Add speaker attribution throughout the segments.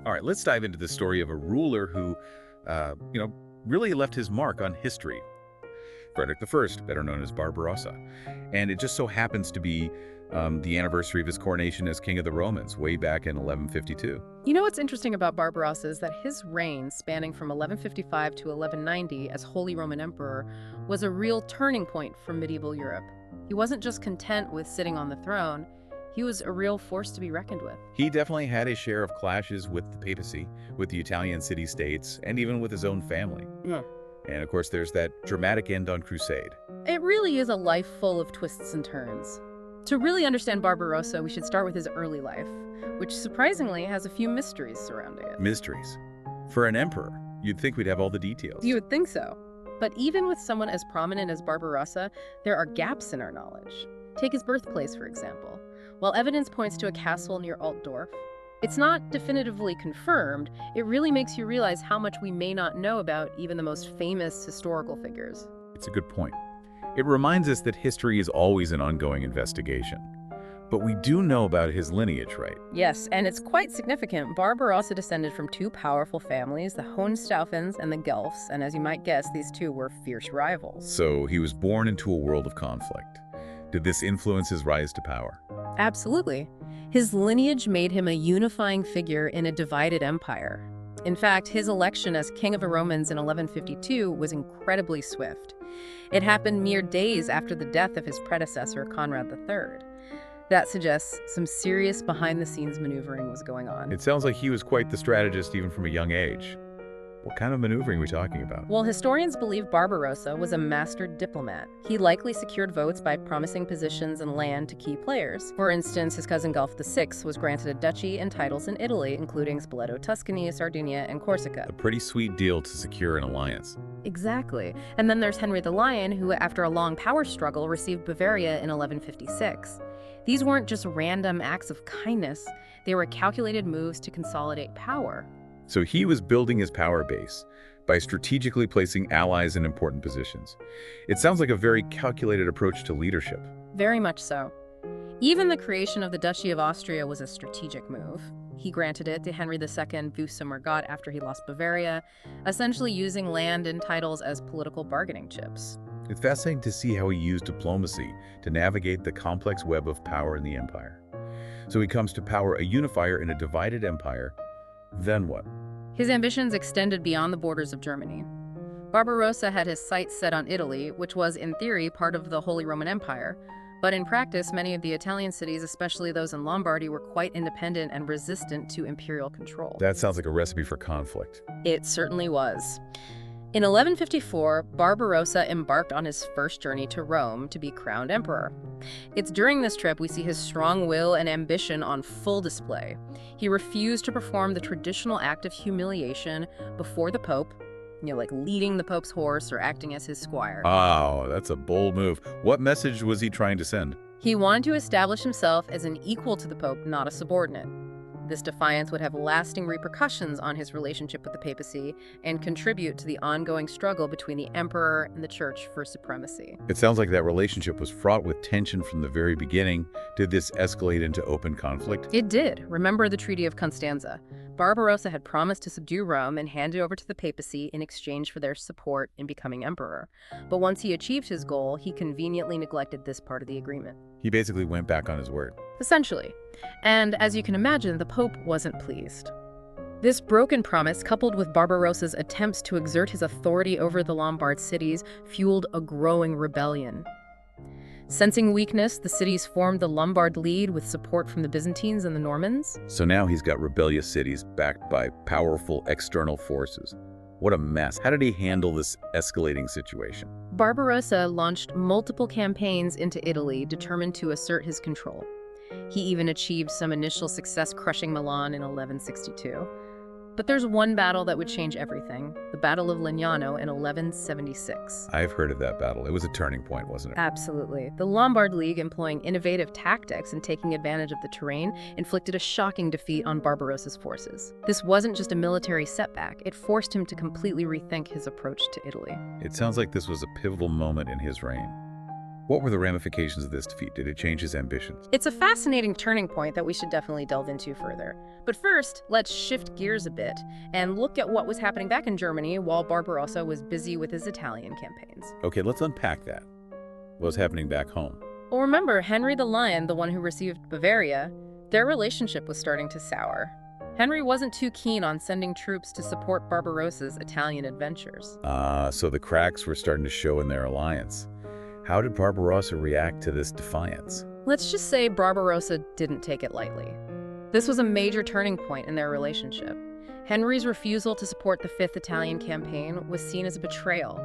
Speaker 1: All right, let's dive into the story of a ruler who, uh, you know, really left his mark on history. Frederick I, better known as Barbarossa. And it just so happens to be the anniversary of his coronation as King of the Romans, way back in 1152.
Speaker 2: You know what's interesting about Barbarossa is that his reign, spanning from 1155 to 1190 as Holy Roman Emperor, was a real turning point for medieval Europe. He wasn't just content with sitting on the throne, he was a real force to be reckoned with.
Speaker 1: He definitely had his share of clashes with the Papacy, with the Italian city-states, and even with his own family.
Speaker 2: Yeah.
Speaker 1: And of course, there's that dramatic end on crusade.
Speaker 2: It really is a life full of twists and turns. To really understand Barbarossa, we should start with his early life, which surprisingly has a few mysteries surrounding it.
Speaker 1: Mysteries. For an emperor, you'd think we'd have all the details.
Speaker 2: You would think so. But even with someone as prominent as Barbarossa, there are gaps in our knowledge. Take his birthplace, for example. While evidence points to a castle near Altdorf, it's not definitively confirmed. It really makes you realize how much we may not know about even the most famous historical figures.
Speaker 1: It's a good point. It reminds us that history is always an ongoing investigation. But we do know about his lineage, right?
Speaker 2: Yes, and it's quite significant. Barbarossa descended from two powerful families, the Hohenstaufens and the Guelphs, and as you might guess, these two were fierce rivals.
Speaker 1: So he was born into a world of conflict. Did this influence his rise to power?
Speaker 2: Absolutely. His lineage made him a unifying figure in a divided empire. In fact, his election as King of the Romans in 1152 was incredibly swift. It happened mere days after the death of his predecessor, Conrad III. That suggests some serious behind-the-scenes maneuvering was going on.
Speaker 1: It sounds like he was quite the strategist even from a young age. What kind of maneuvering are we talking about?
Speaker 2: Well, historians believe Barbarossa was a master diplomat. He likely secured votes by promising positions and land to key players. For instance, his cousin Guelph VI was granted a duchy and titles in Italy, including Spoleto, Tuscany, Sardinia, and Corsica.
Speaker 1: A pretty sweet deal to secure an alliance.
Speaker 2: Exactly. And then there's Henry the Lion, who, after a long power struggle, received Bavaria in 1156. These weren't just random acts of kindness. They were calculated moves to consolidate power.
Speaker 1: So he was building his power base by strategically placing allies in important positions. It sounds like a very calculated approach to leadership.
Speaker 2: Very much so. Even the creation of the Duchy of Austria was a strategic move. He granted it to Henry II Wusa after he lost Bavaria, essentially using land and titles as political bargaining chips.
Speaker 1: It's fascinating to see how he used diplomacy to navigate the complex web of power in the empire. So he comes to power a unifier in a divided empire. Then what?
Speaker 2: His ambitions extended beyond the borders of Germany. Barbarossa had his sights set on Italy, which was, in theory, part of the Holy Roman Empire. But in practice, many of the Italian cities, especially those in Lombardy, were quite independent and resistant to imperial control.
Speaker 1: That sounds like a recipe for conflict.
Speaker 2: It certainly was. In 1154, Barbarossa embarked on his first journey to Rome to be crowned emperor. It's during this trip we see his strong will and ambition on full display. He refused to perform the traditional act of humiliation before the Pope, like leading the Pope's horse or acting as his squire.
Speaker 1: Oh, that's a bold move. What message was he trying to send?
Speaker 2: He wanted to establish himself as an equal to the Pope, not a subordinate. This defiance would have lasting repercussions on his relationship with the papacy and contribute to the ongoing struggle between the emperor and the church for supremacy.
Speaker 1: It sounds like that relationship was fraught with tension from the very beginning. Did this escalate into open conflict?
Speaker 2: It did. Remember the Treaty of Constanza. Barbarossa had promised to subdue Rome and hand it over to the papacy in exchange for their support in becoming emperor. But once he achieved his goal, he conveniently neglected this part of the agreement.
Speaker 1: He basically went back on his word.
Speaker 2: Essentially. And as you can imagine, the Pope wasn't pleased. This broken promise, coupled with Barbarossa's attempts to exert his authority over the Lombard cities, fueled a growing rebellion. Sensing weakness, the cities formed the Lombard League with support from the Byzantines and the Normans.
Speaker 1: So now he's got rebellious cities backed by powerful external forces. What a mess. How did he handle this escalating situation?
Speaker 2: Barbarossa launched multiple campaigns into Italy, determined to assert his control. He even achieved some initial success crushing Milan in 1162. But there's one battle that would change everything, the Battle of Legnano in 1176.
Speaker 1: I've heard of that battle. It was a turning point, wasn't it?
Speaker 2: Absolutely. The Lombard League, employing innovative tactics and taking advantage of the terrain, inflicted a shocking defeat on Barbarossa's forces. This wasn't just a military setback, it forced him to completely rethink his approach to Italy.
Speaker 1: It sounds like this was a pivotal moment in his reign. What were the ramifications of this defeat? Did it change his ambitions?
Speaker 2: It's a fascinating turning point that we should definitely delve into further. But first, let's shift gears a bit and look at what was happening back in Germany while Barbarossa was busy with his Italian campaigns.
Speaker 1: Okay, let's unpack that. What was happening back home?
Speaker 2: Well, remember, Henry the Lion, the one who received Bavaria, their relationship was starting to sour. Henry wasn't too keen on sending troops to support Barbarossa's Italian adventures.
Speaker 1: So the cracks were starting to show in their alliance. How did Barbarossa react to this defiance?
Speaker 2: Let's just say Barbarossa didn't take it lightly. This was a major turning point in their relationship. Henry's refusal to support the Fifth Italian campaign was seen as a betrayal,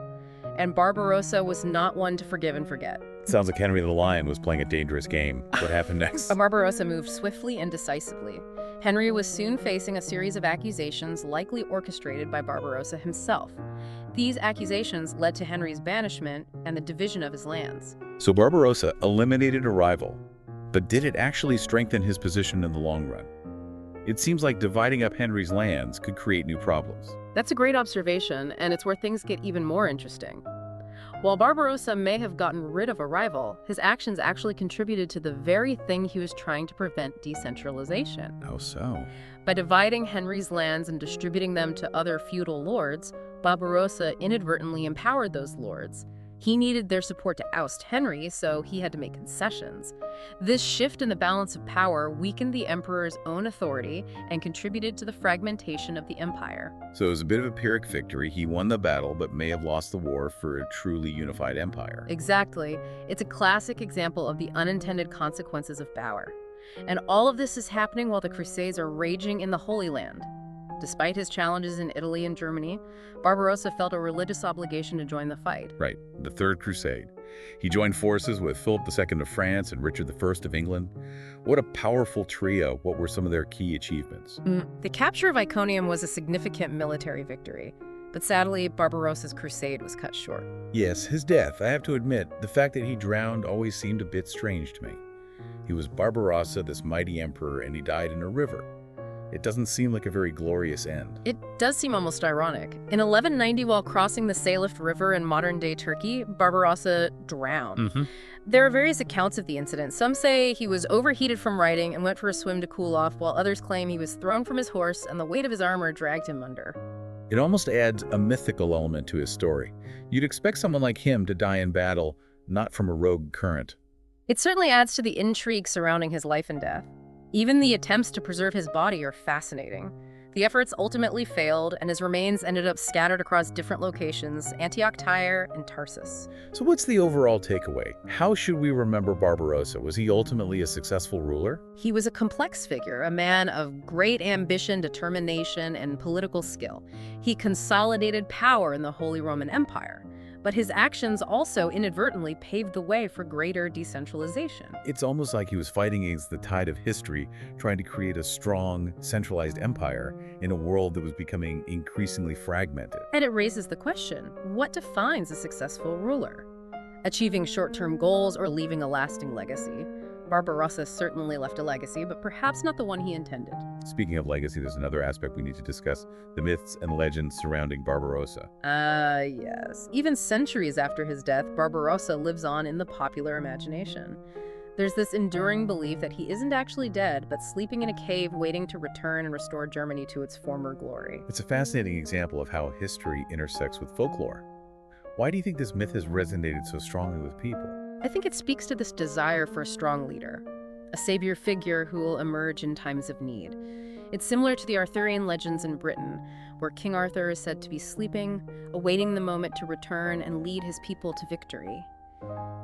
Speaker 2: and Barbarossa was not one to forgive and forget.
Speaker 1: Sounds like Henry the Lion was playing a dangerous game. What happened next?
Speaker 2: Barbarossa moved swiftly and decisively. Henry was soon facing a series of accusations likely orchestrated by Barbarossa himself. These accusations led to Henry's banishment and the division of his lands.
Speaker 1: So Barbarossa eliminated a rival, but did it actually strengthen his position in the long run? It seems like dividing up Henry's lands could create new problems.
Speaker 2: That's a great observation, and it's where things get even more interesting. While Barbarossa may have gotten rid of a rival, his actions actually contributed to the very thing he was trying to prevent: decentralization.
Speaker 1: How so?
Speaker 2: By dividing Henry's lands and distributing them to other feudal lords, Barbarossa inadvertently empowered those lords. He needed their support to oust Henry, so he had to make concessions. This shift in the balance of power weakened the emperor's own authority and contributed to the fragmentation of the empire.
Speaker 1: So it was a bit of a Pyrrhic victory. He won the battle, but may have lost the war for a truly unified empire.
Speaker 2: Exactly. It's a classic example of the unintended consequences of power. And all of this is happening while the Crusades are raging in the Holy Land. Despite his challenges in Italy and Germany, Barbarossa felt a religious obligation to join the fight.
Speaker 1: Right, the Third Crusade. He joined forces with Philip II of France and Richard I of England. What a powerful trio. What were some of their key achievements?
Speaker 2: The capture of Iconium was a significant military victory, but sadly, Barbarossa's crusade was cut short.
Speaker 1: Yes, his death. I have to admit, the fact that he drowned always seemed a bit strange to me. He was Barbarossa, this mighty emperor, and he died in a river. It doesn't seem like a very glorious end.
Speaker 2: It does seem almost ironic. In 1190, while crossing the Salift River in modern-day Turkey, Barbarossa drowned. There are various accounts of the incident. Some say he was overheated from riding and went for a swim to cool off, while others claim he was thrown from his horse and the weight of his armor dragged him under.
Speaker 1: It almost adds a mythical element to his story. You'd expect someone like him to die in battle, not from a rogue current.
Speaker 2: It certainly adds to the intrigue surrounding his life and death. Even the attempts to preserve his body are fascinating. The efforts ultimately failed, and his remains ended up scattered across different locations: Antioch, Tyre, and Tarsus.
Speaker 1: So what's the overall takeaway? How should we remember Barbarossa? Was he ultimately a successful ruler?
Speaker 2: He was a complex figure, a man of great ambition, determination, and political skill. He consolidated power in the Holy Roman Empire. But his actions also inadvertently paved the way for greater decentralization.
Speaker 1: It's almost like he was fighting against the tide of history, trying to create a strong, centralized empire in a world that was becoming increasingly fragmented.
Speaker 2: And it raises the question, what defines a successful ruler? Achieving short-term goals or leaving a lasting legacy? Barbarossa certainly left a legacy, but perhaps not the one he intended.
Speaker 1: Speaking of legacy, there's another aspect we need to discuss: the myths and legends surrounding Barbarossa.
Speaker 2: Yes. Even centuries after his death, Barbarossa lives on in the popular imagination. There's this enduring belief that he isn't actually dead, but sleeping in a cave waiting to return and restore Germany to its former glory.
Speaker 1: It's a fascinating example of how history intersects with folklore. Why do you think this myth has resonated so strongly with people?
Speaker 2: I think it speaks to this desire for a strong leader, a savior figure who will emerge in times of need. It's similar to the Arthurian legends in Britain, where King Arthur is said to be sleeping, awaiting the moment to return and lead his people to victory.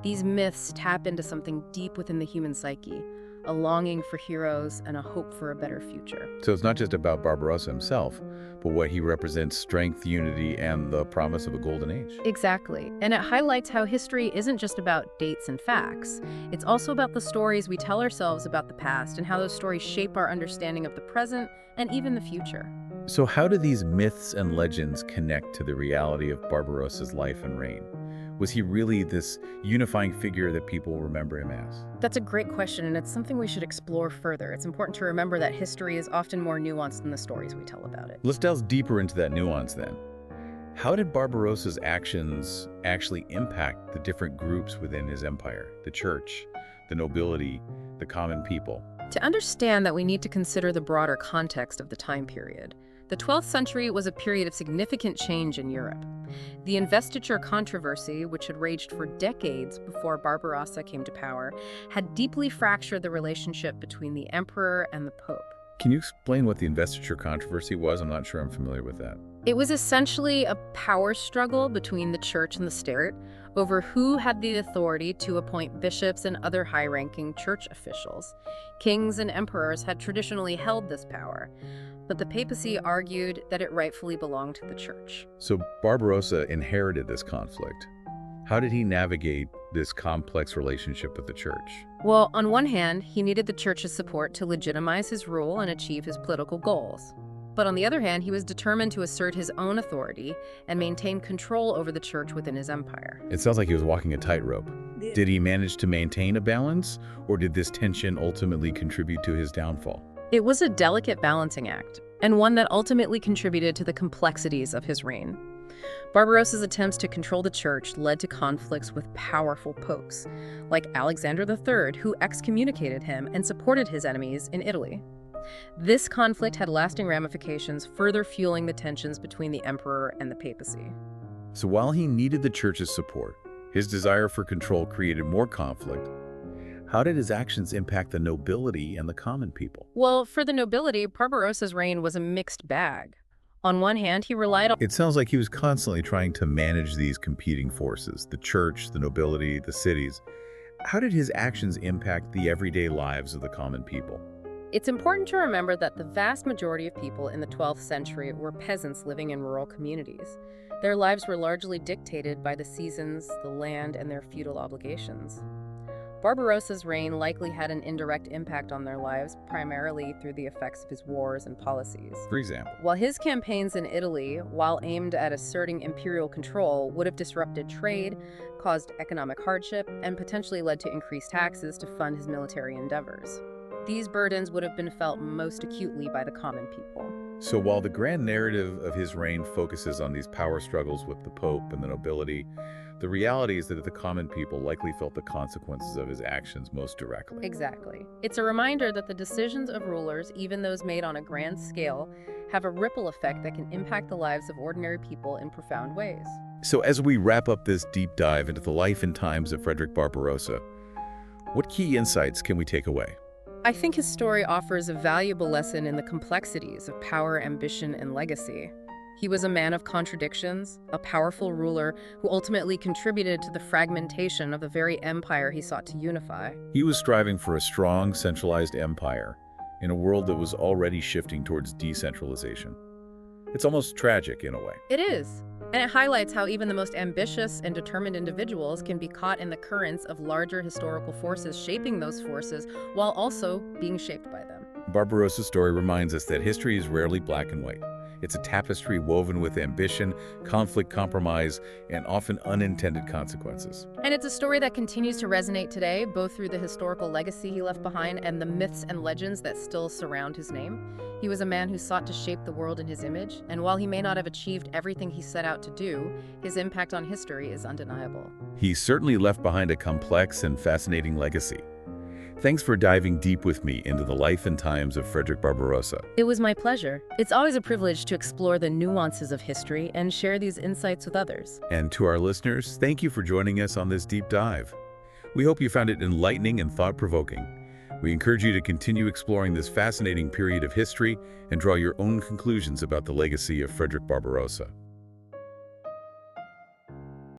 Speaker 2: These myths tap into something deep within the human psyche, a longing for heroes and a hope for a better future.
Speaker 1: So it's not just about Barbarossa himself, but what he represents: strength, unity, and the promise of a golden age.
Speaker 2: Exactly. And it highlights how history isn't just about dates and facts. It's also about the stories we tell ourselves about the past and how those stories shape our understanding of the present and even the future.
Speaker 1: So how do these myths and legends connect to the reality of Barbarossa's life and reign? Was he really this unifying figure that people remember him as?
Speaker 2: That's a great question, and it's something we should explore further. It's important to remember that history is often more nuanced than the stories we tell about it.
Speaker 1: Let's delve deeper into that nuance then. How did Barbarossa's actions actually impact the different groups within his empire? The church, the nobility, the common people?
Speaker 2: To understand that, we need to consider the broader context of the time period. The 12th century was a period of significant change in Europe. The investiture controversy, which had raged for decades before Barbarossa came to power, had deeply fractured the relationship between the emperor and the pope.
Speaker 1: Can you explain what the investiture controversy was? I'm not sure I'm familiar with that.
Speaker 2: It was essentially a power struggle between the church and the state over who had the authority to appoint bishops and other high-ranking church officials. Kings and emperors had traditionally held this power, but the papacy argued that it rightfully belonged to the church.
Speaker 1: So Barbarossa inherited this conflict. How did he navigate this complex relationship with the church?
Speaker 2: Well, on one hand, he needed the church's support to legitimize his rule and achieve his political goals. But on the other hand, he was determined to assert his own authority and maintain control over the church within his empire.
Speaker 1: It sounds like he was walking a tightrope. Did he manage to maintain a balance, or did this tension ultimately contribute to his downfall?
Speaker 2: It was a delicate balancing act, and one that ultimately contributed to the complexities of his reign. Barbarossa's attempts to control the church led to conflicts with powerful popes, like Alexander III, who excommunicated him and supported his enemies in Italy. This conflict had lasting ramifications, further fueling the tensions between the emperor and the papacy.
Speaker 1: So while he needed the church's support, his desire for control created more conflict. How did his actions impact the nobility and the common people?
Speaker 2: Well, for the nobility, Barbarossa's reign was a mixed bag. On one hand, he relied on...
Speaker 1: It sounds like he was constantly trying to manage these competing forces, the church, the nobility, the cities. How did his actions impact the everyday lives of the common people?
Speaker 2: It's important to remember that the vast majority of people in the 12th century were peasants living in rural communities. Their lives were largely dictated by the seasons, the land, and their feudal obligations. Barbarossa's reign likely had an indirect impact on their lives, primarily through the effects of his wars and policies.
Speaker 1: For example,
Speaker 2: While his campaigns in Italy, while aimed at asserting imperial control, would have disrupted trade, caused economic hardship, and potentially led to increased taxes to fund his military endeavors. These burdens would have been felt most acutely by the common people.
Speaker 1: so while the grand narrative of his reign focuses on these power struggles with the Pope and the nobility, the reality is that the common people likely felt the consequences of his actions most directly.
Speaker 2: Exactly. It's a reminder that the decisions of rulers, even those made on a grand scale, have a ripple effect that can impact the lives of ordinary people in profound ways.
Speaker 1: So as we wrap up this deep dive into the life and times of Frederick Barbarossa, what key insights can we take away?
Speaker 2: I think his story offers a valuable lesson in the complexities of power, ambition, and legacy. He was a man of contradictions, a powerful ruler who ultimately contributed to the fragmentation of the very empire he sought to unify.
Speaker 1: He was striving for a strong, centralized empire in a world that was already shifting towards decentralization. It's almost tragic in a way.
Speaker 2: It is, and it highlights how even the most ambitious and determined individuals can be caught in the currents of larger historical forces shaping those forces while also being shaped by them.
Speaker 1: Barbarossa's story reminds us that history is rarely black and white. It's a tapestry woven with ambition, conflict, compromise, and often unintended consequences.
Speaker 2: And it's a story that continues to resonate today, both through the historical legacy he left behind and the myths and legends that still surround his name. He was a man who sought to shape the world in his image, and while he may not have achieved everything he set out to do, his impact on history is undeniable.
Speaker 1: He certainly left behind a complex and fascinating legacy. Thanks for diving deep with me into the life and times of Frederick Barbarossa.
Speaker 2: It was my pleasure. It's always a privilege to explore the nuances of history and share these insights with others.
Speaker 1: And to our listeners, thank you for joining us on this deep dive. We hope you found it enlightening and thought-provoking. We encourage you to continue exploring this fascinating period of history and draw your own conclusions about the legacy of Frederick Barbarossa.